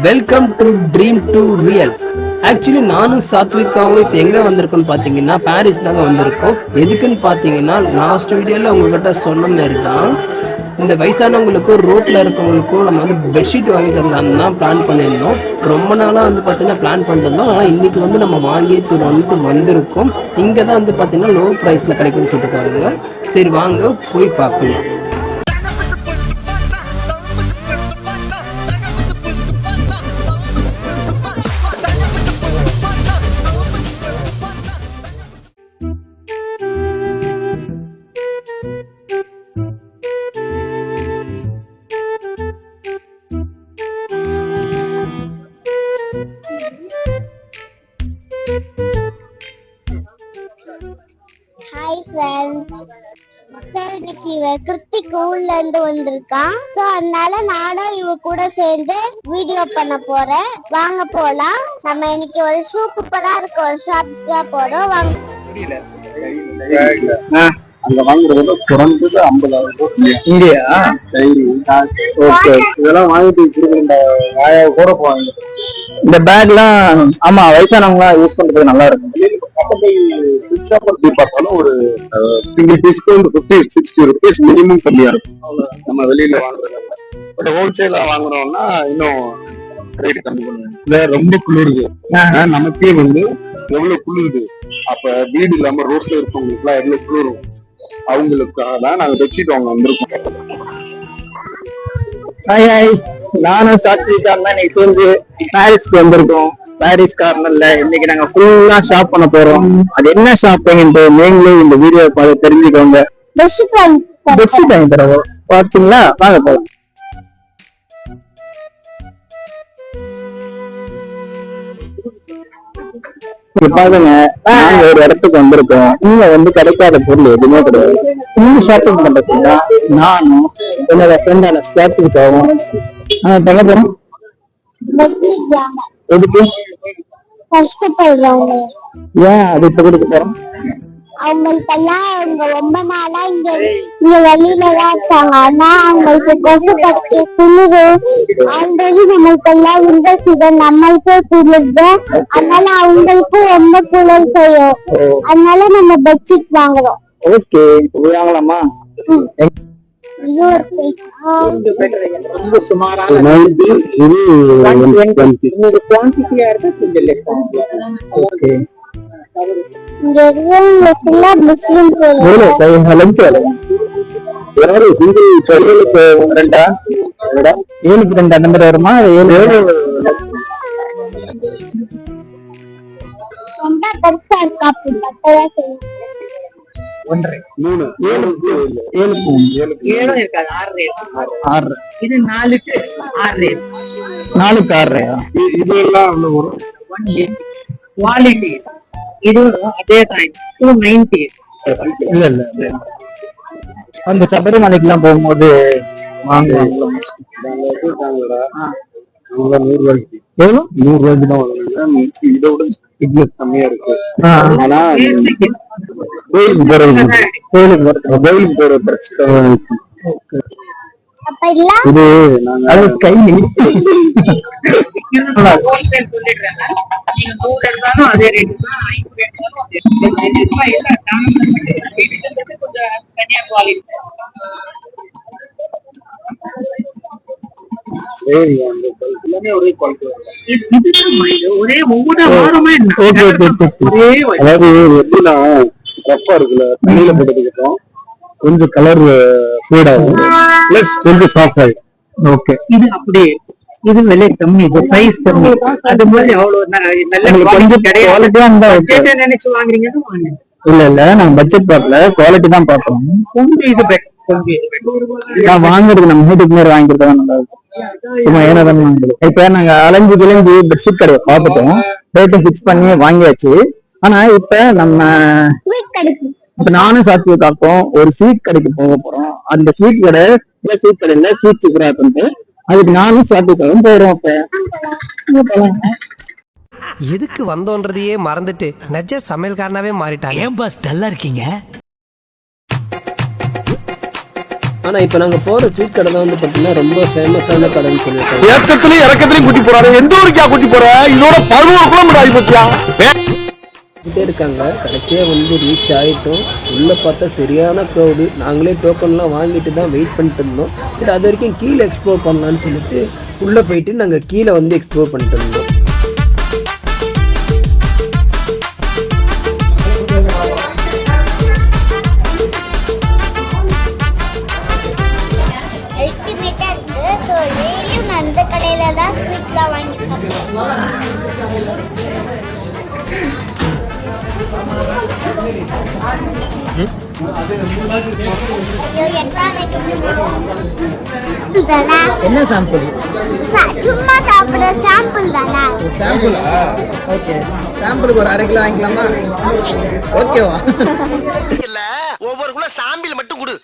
Welcome to dream to real. Actually நானும் சாத்விகாவும் இப்போ எங்கே வந்திருக்கோன்னு பார்த்தீங்கன்னா பாரிஸ் தாங்க வந்திருக்கோம். எதுக்குன்னு பார்த்தீங்கன்னா லாஸ்ட் வீடியோவில் உங்ககிட்ட சொன்ன மாதிரி தான் இந்த வயசானவங்களுக்கும் ரோட்டில் இருக்கவங்களுக்கும் நம்ம வந்து பெட்ஷீட் வாங்கி தரலான்னு தான் பிளான் பண்ணியிருந்தோம். ரொம்ப நாளாக வந்து பார்த்தீங்கன்னா பிளான் பண்ணிருந்தோம். ஆனால் இன்றைக்கி வந்து நம்ம வாங்கி வந்திருக்கோம். இங்கே தான் வந்து பார்த்தீங்கன்னா லோ ப்ரைஸில் கிடைக்குன்னு சொல்லியிருக்காங்க. சரி வாங்க போய் பார்க்கலாம். ஹாய் ஃப்ரெண்ட்ஸ், இன்னைக்கு கிருத்திக் ஊர்ல இருந்து வந்திருக்கான். ஸோ அதனால நானும் இவ கூட சேர்ந்து வீடியோ பண்ண போறேன். வாங்க போலாம். நம்ம இன்னைக்கு ஒரு சூப்பரா இருக்க ஒரு ஷாப் தான் போறோம். வாங்க. அங்க வாங்குறது குறைஞ்சது 50,000 இந்தியா. ஓகே, இதெல்லாம் வாங்கிட்டு கூட போவாங்க. இந்த பேக்லாம் ஆமா வயசானவங்க யூஸ் பண்றது நல்லா இருக்கும். பார்த்தாலும் ஒரு சிங்கிள் பீஸ்க்கு ஒரு 50-60 rupees மினிமம் கம்மியா இருக்கும் நம்ம வெளியில வாங்குறது. பட் ஹோல்சேலா வாங்குறோம்னா இன்னும் ரேட் கம்மி பண்ணுவாங்க. ரொம்ப குளிருது, நமக்கே வந்து எவ்வளவு குளிருது. அப்ப வீடு இல்லாம ரோட்ல இருக்கவங்களுக்கு எல்லாம் எவ்வளவு குளிரும். அவங்களுக்காக தான் நாங்க பெட்ஷீட் வாங்க வந்திருக்கோம். நானும் சாத்விகா தான் இன்னைக்கு சேர்ந்து பாரிஸ்க்கு வந்திருக்கோம். பாரிஸ் கார்னர்ல இன்னைக்கு நாங்க ஃபுல்லா ஷாப் பண்ண போறோம். அது என்ன ஷாப்பிங் நீங்களே இந்த வீடியோ பார்த்து தெரிஞ்சுக்கோங்க. பெட்ஷீட் வாங்கி தரோம். பாத்தீங்களா, வாங்க போலாம். பாருங்க, நாங்க ஒரு இடத்துக்கு வந்திருக்கோம். இங்க வந்து கிடைக்காத பொருள் எதுவுமே கிடையாது. இங்க ஷாப்பிங் பண்றதுன்னா நானும் என்னோட ஃப்ரெண்டான சாத்விகாவும் எங்க போறோம். எதுக்கு? கஷ்டப்படுறவங்க ஏன் அது இப்ப கொடுக்க போறோம்? அவங்களுக்கெல்லாம் அவங்க ரொம்ப நாளா இங்க வெளியில தான் இருக்காங்க. ஆனா அவங்களுக்கு கொசு கடிக்க குளிரு ஆல்ரெடி நம்மளுக்கெல்லாம் விண்டோ சீசன் நம்மளுக்கே குளிருது. அதனால அவங்களுக்கும் ரொம்ப குளிர் செய்யும். அதனால நம்ம பெட்ஷீட் வாங்குறோம். ஓகே, வாங்கலாமா? ஏழுக்கு 2 அந்த மாதிரி வருமா? 7 குவாலிட்டி இது அதே டைம் 290. இல்ல இல்ல, அந்த சபரிமலைக்கு எல்லாம் போகும்போது வாங்குவாங்க. 100 ரூபாய்க்கு தான் இதோட திக்னஸ் கம்மியா இருக்கு. ஆனா கோயிலுக்கு போறது இது நாங்க கை அதே ரேட் தனியா குவாலிட்டி. அதாவது எப்படின்னா ரப்பா இருக்குல்ல, தண்ணியில போட்டதுக்கு கொஞ்சம் கலர் ஃபேட் ஆகும், பிளஸ் கொஞ்சம் சாஃப்ட் ஆயிடும். ஓகே, இது அப்படியே இது விலை கம்மி, இது சைஸ் கம்மி. அது மாதிரி அவ்வளவு நல்ல கொஞ்சம் குவாலிட்டியா இருந்தா நினைச்சு வாங்குறீங்க. இல்ல இல்ல, நாங்க பட்ஜெட் பார்க்கல, குவாலிட்டி தான் பார்ப்போம். கொஞ்சம் இது நான் வாங்குறது நம்ம வீட்டுக்கு நேரம் வாங்கிக்கிறதா நல்லா இருக்கும். சும்மா ஏனாதான் வாங்குறது. இப்ப நாங்க அலைஞ்சு கிழஞ்சு பெட்ஷீட் கடையை பார்த்துட்டோம், ரேட்டும் பிக்ஸ் பண்ணி வாங்கியாச்சு. ஆனா இப்ப நம்ம இப்ப நானும் சாத்விகாக்கும் ஒரு ஸ்வீட் கடைக்கு போக போறோம். அந்த ஸ்வீட் கடை ஸ்வீட் கடையில ஸ்வீட் சூப்பரா இருக்கு. அதுக்கு நானும் சாத்விகாவும் போறோம். அப்ப எதுக்கு வந்தோன்றதையே மறந்துட்டு நெஜ சமையல்காரனாவே மாறிட்டாங்க. ஏன் பாஸ் டல்லா இருக்கீங்க? ஆனா இப்போ நாங்க போற ஸ்வீட் கடை தான் வந்து பாத்தீங்கன்னா ரொம்ப ஃபேமஸான கடைன்னு சொல்லியிருக்காங்க. ஏக்கத்திலயும் இறக்கத்திலையும் கூட்டி போறாரு. எந்த ஊருக்கா கூட்டி போற? இதோட 11 கிலோமீட்டர் ஆகி போச்சியா? இருக்காங்க. கடைசியாக வந்து ரீச் ஆகிட்டோம். உள்ளே பார்த்தா சரியான க்ரௌடு. நாங்களே டோக்கன்லாம் வாங்கிட்டு தான் வெயிட் பண்ணிட்டு இருந்தோம். சரி அது வரைக்கும் கீழே எக்ஸ்ப்ளோர் பண்ணலான்னு சொல்லிட்டு உள்ளே போயிட்டு நாங்கள் கீழே வந்து எக்ஸ்ப்ளோர் பண்ணிட்டு இருந்தோம். அந்த கடையில தான் ஸ்வீட்லாம் வாங்கி என்ன சாம்பிள்? சும்மா சாப்பிட சாம்பிள் தானே. சாம்பிளா? ஓகே, சாம்பிளுக்கு ஒரு 1/2 கிலோ வாங்கிக்கலாமா? ஓகேவா? இல்ல ஒவ்வொரு கிலோ சாம்பிள் மட்டும் கொடு.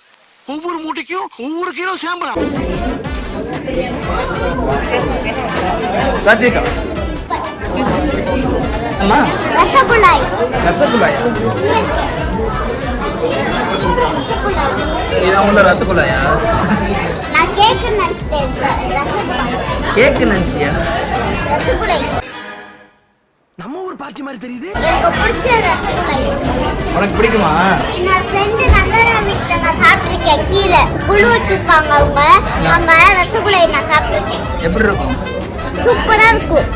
ஒவ்வொரு மூட்டைக்கும் ஒவ்வொரு கிலோ சாம்பிளா? சாத்விகா அம்மா, ரசகுல்லாய். ரசகுல்லாயா? இதான் உள்ள ரசகுல்லாயா? நான் கேக் நினைச்சிட்டேன். ரசகுல்லாய். கேக் நினைச்சிட்டியா? ரசகுல்லாய் நம்ம ஒரு பார்ட்டி மாதிரி தெரியுது. எனக்கு பிடிச்ச ரசகுல்லாய். உனக்கு பிடிக்குமா? என்னோட ஃப்ரெண்டு நந்தனா வீட்டுல நான் சாப்பிட்டிருக்கேன். கீரை குழு வச்சிருப்பாங்க அவங்க. அங்க ரசகுல்லாய் நான் சாப்பிட்டிருக்கேன். எப்படி இருக்கும்? சூப்பரா இருக்கும்.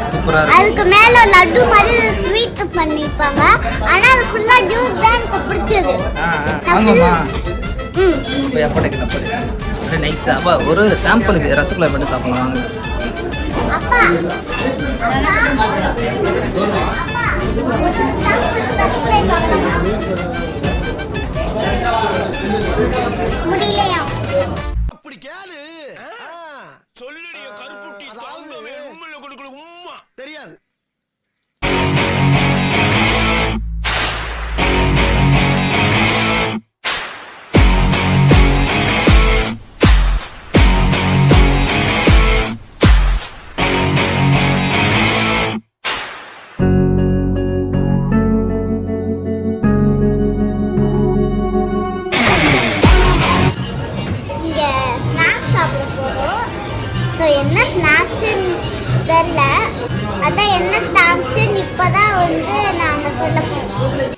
அதுக்கு மேல லட்டு மாதிரி ஸ்வீட் பண்ணிருப்பாங்க. ஆனா அது ஃபுல்லா ஜூஸ் தான் எனக்கு பிடிச்சது. வாங்கம்மா. எப்படிக்கு நைஸா? அப்பா ஒரு சாம்பிளுக்கு ரசகுல்லா மட்டும் சாப்பிடலாம். வாங்க அப்பா. முடியலையா? அப்படி கேளு. சொல்லுடைய கருப்புட்டி தாங்கவே உண்மையில கொடுக்கல உம்மா தெரியாது. என்ன ஸ்நாக்ஸ்ன்னு தெரியல. அதான் என்ன ஸ்நாக்ஸ்ன்னு இப்பதான் வந்து நாங்க சொல்ல போறோம்.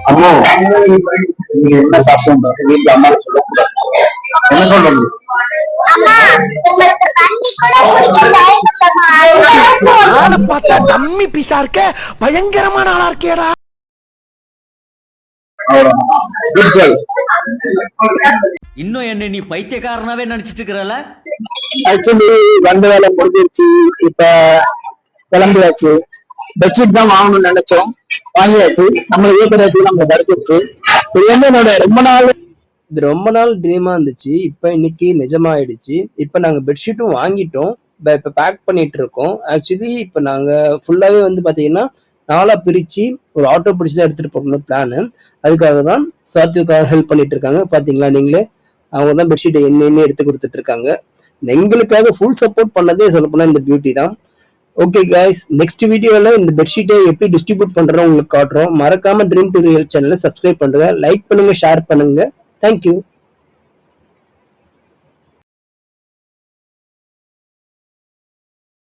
அம்மா, நீங்க என்ன சாப்பிட்டு வீட்டுல அம்மா சொல்லக்கூடாது. என்ன சொல்றது? டம்மி பீஸா இருக்க, பயங்கரமான ஆளா இருக்கேடா. இன்னும் என்ன நீ பைத்தியக்காரனாவே நினைச்சிட்டு இருக்கிறல? ஆக்சுவலி வந்த வேலை முடிஞ்சிருச்சு. இப்ப கிளம்பியாச்சு. பெட்ஷீட் தான் வாங்கணும்னு நினைச்சோம், வாங்கியாச்சு. நம்ம ஏற்கனவே நம்ம தரிச்சிருச்சு. இது வந்து என்னோட ரொம்ப நாள் இது ரொம்ப நாள் ட்ரீமா இருந்துச்சு. இப்போ இன்னைக்கு நிஜமாயிடுச்சு. இப்போ நாங்க பெட்ஷீட்டும் வாங்கிட்டோம். இப்போ பேக் பண்ணிட்டு இருக்கோம். ஆக்சுவலி இப்போ நாங்க ஃபுல்லாவே வந்து பாத்தீங்கன்னா 4 பிரிச்சு ஒரு ஆட்டோ பிடிச்சி தான் எடுத்துட்டு போகணும் பிளானு. அதுக்காக தான் சாத்விகாக ஹெல்ப் பண்ணிட்டு இருக்காங்க. பாத்தீங்களா நீங்களே, அவங்க தான் பெட்ஷீட்டை என்ன எடுத்து கொடுத்துட்டு இருக்காங்க. எங்களுக்காக ஃபுல் சப்போர்ட் பண்ணதே சொல்லப்போனா இந்த பியூட்டி தான். ஓகே கைஸ், நெக்ஸ்ட் வீடியோல இந்த பெட்ஷீட்டை எப்படி டிஸ்ட்ரிபியூட் பண்றோம் உங்களுக்கு காட்டுறோம். மறக்காம ட்ரீம் டு ரியல் சேனலை சப்ஸ்கிரைப் பண்ணுங்க, லைக் பண்ணுங்க, ஷேர் பண்ணுங்க. தேங்க்யூ.